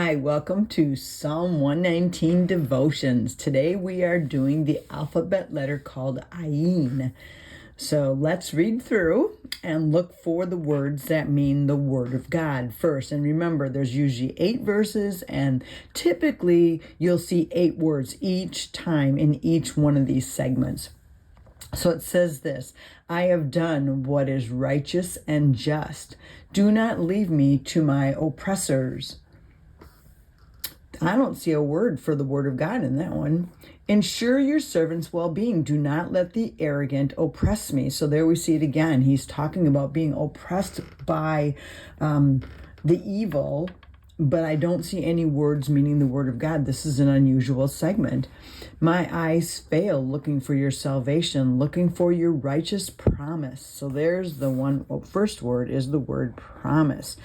Hi, welcome to Psalm 119 Devotions. Today we are doing the alphabet letter called Ayin. So let's read through and look for the words that mean the Word of God first. And remember, there's usually 8 verses, and typically you'll see 8 words each time in each one of these segments. So it says this: I have done what is righteous and just. Do not leave me to my oppressors. I don't see a word for the Word of God in that one. Ensure your servant's well-being. Do not let the arrogant oppress me. So there we see it again. He's talking about being oppressed by the evil, but I don't see any words meaning the Word of God. This is an unusual segment. My eyes fail looking for your salvation, looking for your righteous promise. So there's the one, first word is the word promise.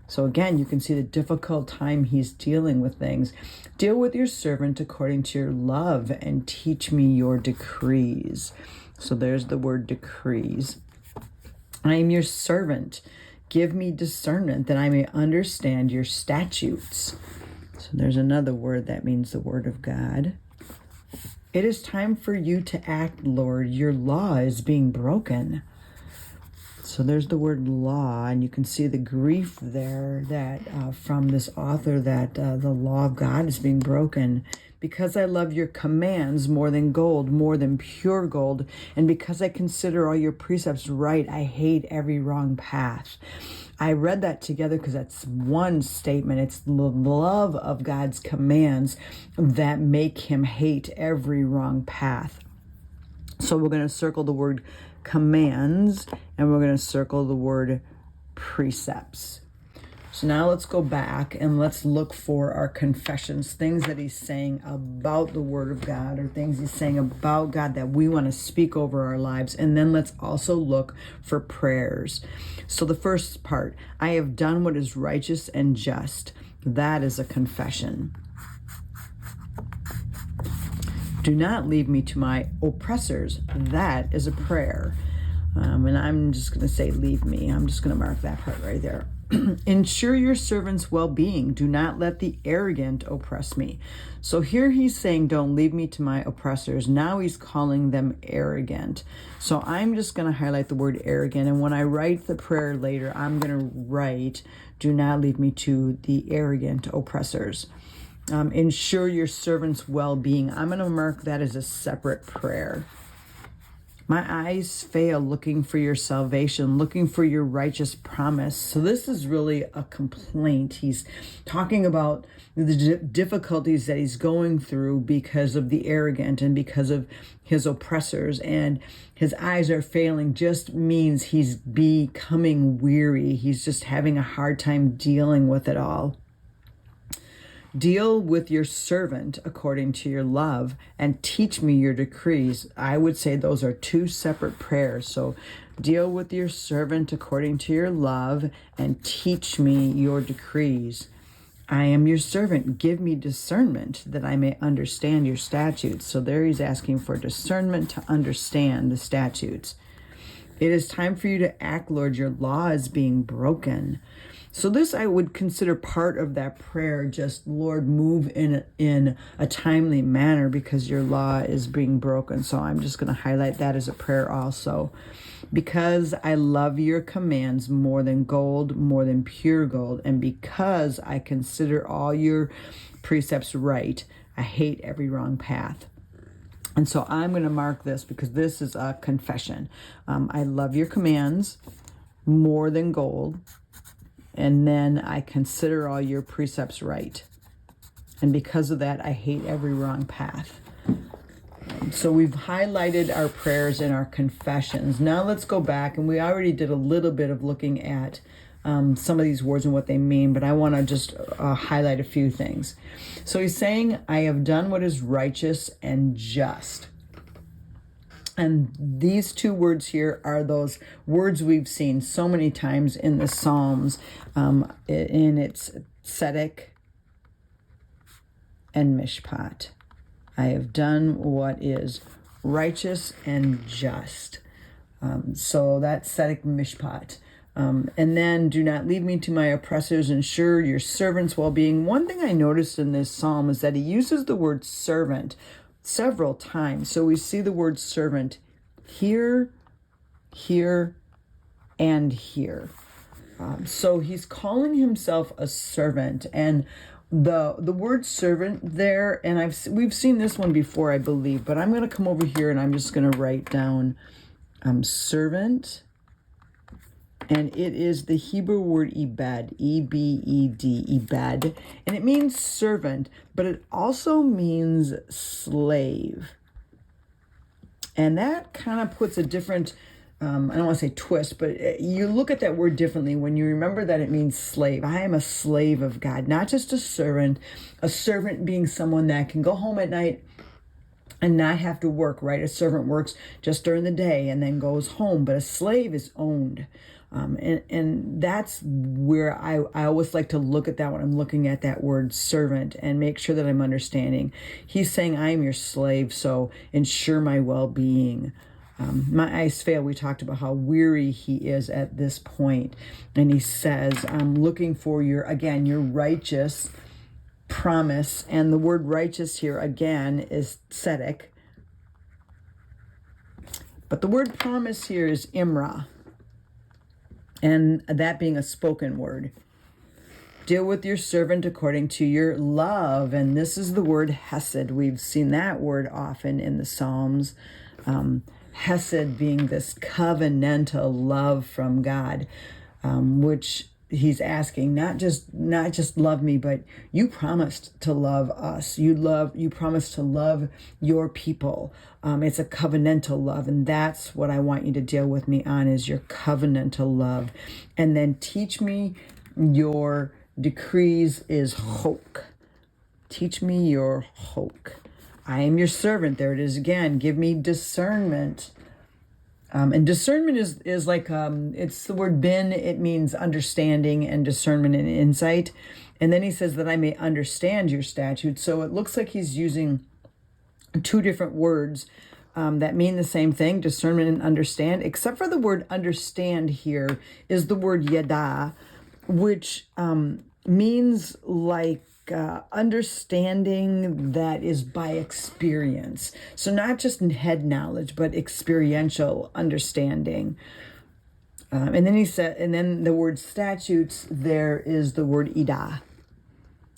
So again, you can see the difficult time he's dealing with things. Deal with your servant according to your love and teach me your decrees. So there's the word decrees. I am your servant. Give me discernment that I may understand your statutes. So there's another word that means the Word of God. It is time for you to act, Lord. Your law is being broken. So there's the word law, and you can see the grief there that from this author that the law of God is being broken. Because I love your commands more than gold, more than pure gold, and because I consider all your precepts right, I hate every wrong path. I read that together because that's one statement. It's the love of God's commands that make him hate every wrong path. So we're going to circle the word commands, and we're going to circle the word precepts. So now let's go back and let's look for our confessions, things that he's saying about the Word of God, or things he's saying about God that we want to speak over our lives. And then let's also look for prayers. So the first part, I have done what is righteous and just. That is a confession. Do not leave me to my oppressors. That is a prayer. And I'm just going to say, leave me. I'm just going to mark that part right there. Ensure your servant's well-being. Do not let the arrogant oppress me. So here he's saying, don't leave me to my oppressors. Now he's calling them arrogant. So I'm just going to highlight the word arrogant. And when I write the prayer later, I'm going to write, do not leave me to the arrogant oppressors. Ensure your servant's well-being. I'm going to mark that as a separate prayer. My eyes fail looking for your salvation, looking for your righteous promise. So this is really a complaint. He's talking about the difficulties that he's going through because of the arrogant and because of his oppressors. And his eyes are failing just means he's becoming weary. He's just having a hard time dealing with it all. Deal with your servant according to your love and teach me your decrees. I would say those are 2 separate prayers. So deal with your servant according to your love and teach me your decrees. I am your servant. Give me discernment that I may understand your statutes. So there he's asking for discernment to understand the statutes. It is time for you to act, Lord. Your law is being broken. So this I would consider part of that prayer, just, Lord, move in a timely manner because your law is being broken. So I'm just going to highlight that as a prayer also. Because I love your commands more than gold, more than pure gold, and because I consider all your precepts right, I hate every wrong path. And so I'm going to mark this because this is a confession. I love your commands more than gold. And then I consider all your precepts right. And because of that, I hate every wrong path. So we've highlighted our prayers and our confessions. Now let's go back. And we already did a little bit of looking at some of these words and what they mean. But I want to just highlight a few things. So he's saying, I have done what is righteous and just. And these 2 words here are those words we've seen so many times in the Psalms, in its tzedek and mishpat. I have done what is righteous and just. So that's tzedek mishpat. And then, do not leave me to my oppressors, ensure your servant's well-being. One thing I noticed in this psalm is that he uses the word servant several times. So we see the word servant here, here, and here. So he's calling himself a servant, and the word servant there, and we've seen this one before, I believe, but I'm going to come over here and I'm just going to write down servant, and it is the Hebrew word ebed, E-B-E-D, ebed, and it means servant, but it also means slave. And that kind of puts a different, I don't want to say twist, but you look at that word differently when you remember that it means slave. I am a slave of God, not just a servant being someone that can go home at night and not have to work, right? A servant works just during the day and then goes home, but a slave is owned. And that's where I always like to look at that when I'm looking at that word servant and make sure that I'm understanding. He's saying, I am your slave, so ensure my well-being. My eyes fail. We talked about how weary he is at this point. And he says, I'm looking for your righteous promise. And the word righteous here, again, is tzedek. But the word promise here is imra. And that being a spoken word. Deal with your servant according to your love. And this is the word hesed. We've seen that word often in the Psalms. Hesed being this covenantal love from God, which he's asking, not just love me, but you promised to love us. You promised to love your people. It's a covenantal love, and that's what I want you to deal with me on, is your covenantal love. And then teach me your decrees is hok. Teach me your hok. I am your servant. There it is again. Give me discernment. And discernment is like, it's the word bin. It means understanding and discernment and insight. And then he says that I may understand your statutes. So it looks like he's using two different words that mean the same thing, discernment and understand, except for the word understand here is the word yada, which means like understanding that is by experience. So not just in head knowledge, but experiential understanding. And then he said, and then the word statutes, there is the word ida.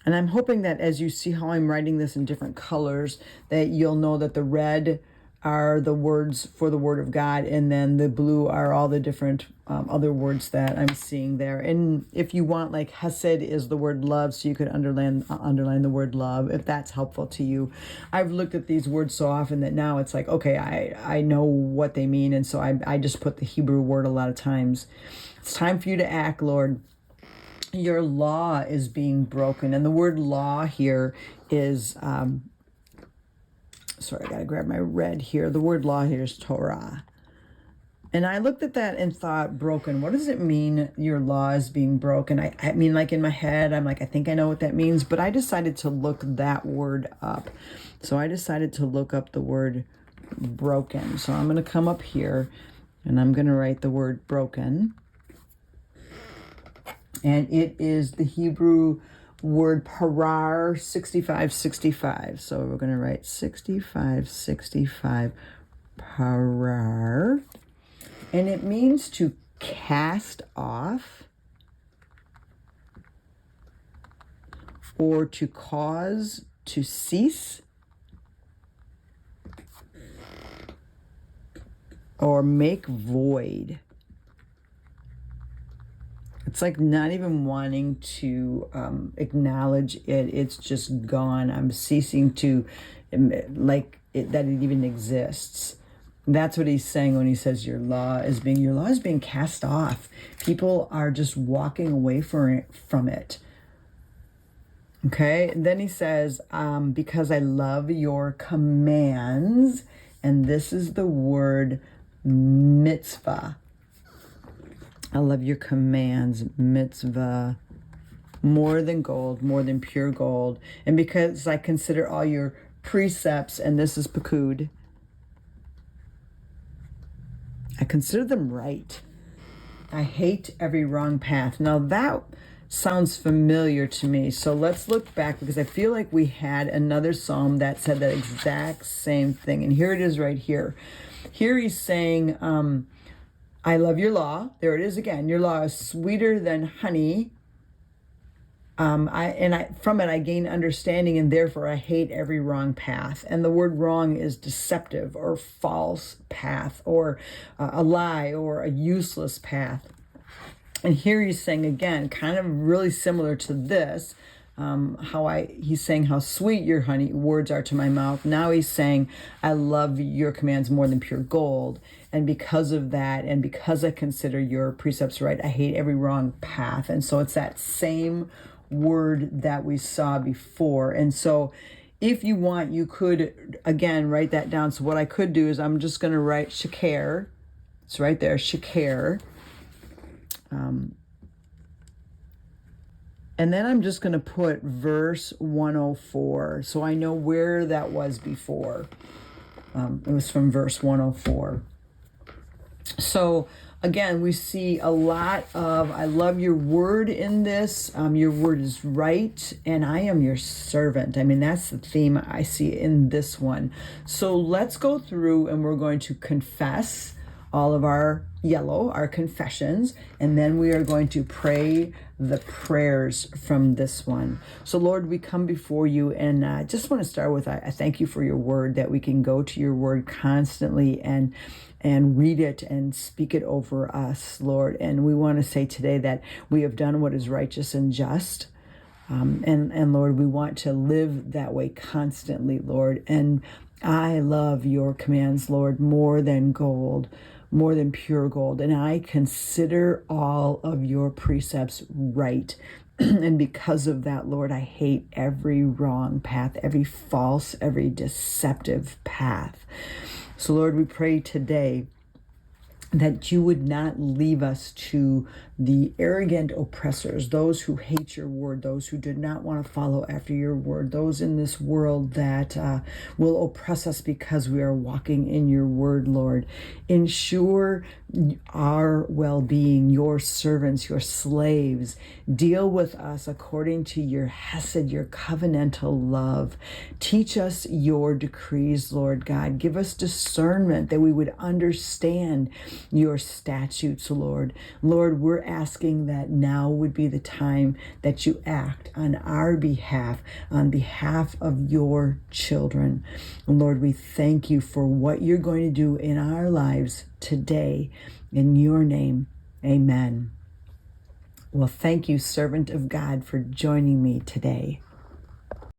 And I'm hoping that as you see how I'm writing this in different colors, that you'll know that the red are the words for the word of God, and then the blue are all the different other words that I'm seeing there. And if you want, like hesed is the word love, so you could underline the word love, if that's helpful to you. I've looked at these words so often that now it's like, okay, I know what they mean, and so I just put the Hebrew word a lot of times. It's time for you to act, Lord. Your law is being broken, and the word law here is sorry, I gotta grab my red here. The word law here is Torah. And I looked at that and thought, broken, what does it mean your law is being broken? I mean, like in my head, I'm like, I think I know what that means, but I decided to look that word up. So I decided to look up the word broken. So I'm gonna come up here and I'm gonna write the word broken. And it is the Hebrew word parar 6565. So we're going to write 6565 parar. And it means to cast off or to cause to cease or make void. It's like not even wanting to acknowledge it. It's just gone. I'm ceasing to like it, that it even exists. That's what he's saying when he says your law is being cast off. People are just walking away from it. Okay. And then he says, because I love your commands, and this is the word mitzvah. I love your commands, mitzvah, more than gold, more than pure gold. And because I consider all your precepts, and this is pakud, I consider them right. I hate every wrong path. Now that sounds familiar to me. So let's look back, because I feel like we had another psalm that said that exact same thing. And here it is right here. Here he's saying, I love your law. There it is again. Your law is sweeter than honey. From it I gain understanding, and therefore I hate every wrong path. And the word wrong is deceptive or false path, or a lie, or a useless path. And here he's saying again, kind of really similar to this, he's saying how sweet your honey words are to my mouth. Now he's saying, I love your commands more than pure gold. And because of that, and because I consider your precepts right, I hate every wrong path. And so it's that same word that we saw before. And so if you want, you could, again, write that down. So what I could do is I'm just going to write shakir. It's right there, shakir. And then I'm just going to put verse 104. So I know where that was before. It was from verse 104. So again, we see a lot of, I love your word in this. Your word is right, and I am your servant. I mean, that's the theme I see in this one. So let's go through, and we're going to confess all of our confessions, and then we are going to pray the prayers from this one. So Lord, we come before you, and I just want to start with, I thank you for your word, that we can go to your word constantly and read it and speak it over us, Lord. And we want to say today that we have done what is righteous and just. And Lord, we want to live that way constantly, Lord. And I love your commands, Lord, more than gold, more than pure gold. And I consider all of your precepts right. And because of that, Lord, I hate every wrong path, every false, every deceptive path. So Lord, we pray today that you would not leave us to the arrogant oppressors, those who hate your word, those who do not want to follow after your word, those in this world that will oppress us because we are walking in your word, Lord. Ensure our well-being, your servants, your slaves. Deal with us according to your hesed, your covenantal love. Teach us your decrees, Lord God. Give us discernment that we would understand your statutes, Lord. Lord, we're asking that now would be the time that you act on our behalf, on behalf of your children. Lord, we thank you for what you're going to do in our lives today. In your name, amen. Well, thank you, servant of God, for joining me today.